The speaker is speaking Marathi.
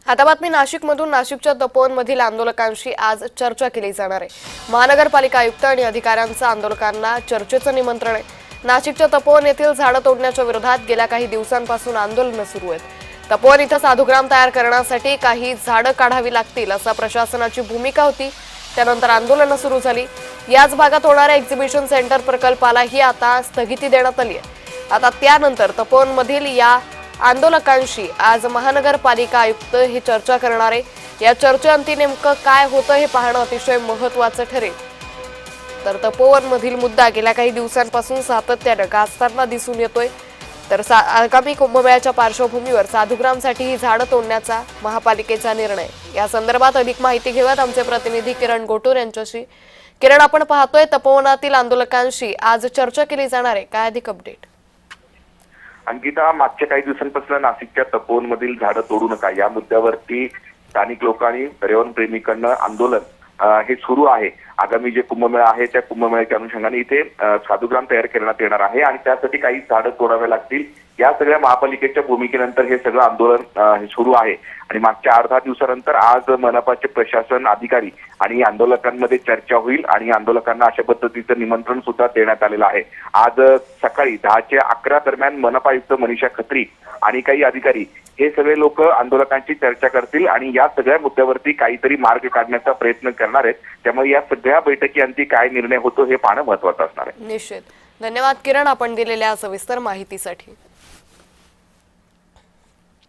आता बातमी नाशिकमधून। नाशिकच्या तपोवनमधील आंदोलकांशी आज चर्चा केली जाणार आहे। महानगरपालिका आयुक्त आणि अधिकाऱ्यांचं आंदोलकांना चर्चेचं निमंत्रण आहे। नाशिकच्या तपोवन येथील झाडं तोडण्याच्या विरोधात गेल्या काही दिवसांपासून आंदोलनं सुरू आहेत। तपोवन इथं साधुग्राम तयार करण्यासाठी काही झाडं काढावी लागतील असा प्रशासनाची भूमिका होती। त्यानंतर आंदोलनं सुरू झाली। याच भागात होणाऱ्या एक्झिबिशन सेंटर प्रकल्पालाही आता स्थगिती देण्यात आली आहे। आता त्यानंतर तपोवनमधील या आंदोलकांशी आज महानगरपालिका आयुक्त ही चर्चा करणार आहे। या चर्चेअंती नेमकं काय होतं हे पाहणं अतिशय महत्त्वाचं ठरेल। तर तपोवनमधील मुद्दा गेल्या काही दिवसांपासून सातत्यानं गाजताना दिसून येतोय। तर आगामी कुंभमेळ्याच्या पार्श्वभूमीवर साधुग्रामसाठी ही झाडं तोडण्याचा महापालिकेचा निर्णय। या संदर्भात अधिक माहिती घेऊयात आमचे प्रतिनिधी किरण गोटूर यांच्याशी। किरण, आपण पाहतोय तपोवनातील आंदोलकांशी आज चर्चा केली जाणार आहे, काय अधिक अपडेट? अंकिता, मागच्या काही दिवसांपासून नाशिकच्या तपोवनमधील झाडं तोडू नका या मुद्द्यावरती स्थानिक लोकांनी पर्यावरण प्रेमिकांना आंदोलन हे सुरू आहे। आगामी जे कुंभमेळा आहे त्या कुंभमेळ्याच्या अनुषंगाने इथे साधुग्राम तयार करण्यात येणार आहे आणि त्यासाठी काही झाडं तोडावे लागतील। या सगळ्या महापालिकेच्या भूमिकेनंतर हे सगळं आंदोलन सुरू आहे आणि मागच्या 8-10 दिवसानंतर आज मनपाचे प्रशासन अधिकारी आणि आंदोलकांमध्ये चर्चा होईल आणि आंदोलकांना अशा पद्धतीचं निमंत्रण सुद्धा देण्यात आलेलं आहे। आज सकाळी 10 ते 11 दरम्यान मनपा आयुक्त मनीषा खत्री आणि काही अधिकारी हे सगळे लोक आंदोलकांची चर्चा करतील आणि या सगळ्या मुद्द्यावरती काहीतरी मार्ग काढण्याचा प्रयत्न करणार आहेत। त्यामुळे या सगळ्या बैठकीअंती काय निर्णय होतो हे पाहणं महत्त्वाचं असणार आहे। निश्चित। धन्यवाद किरण, आपण दिलेल्या सविस्तर माहितीसाठी।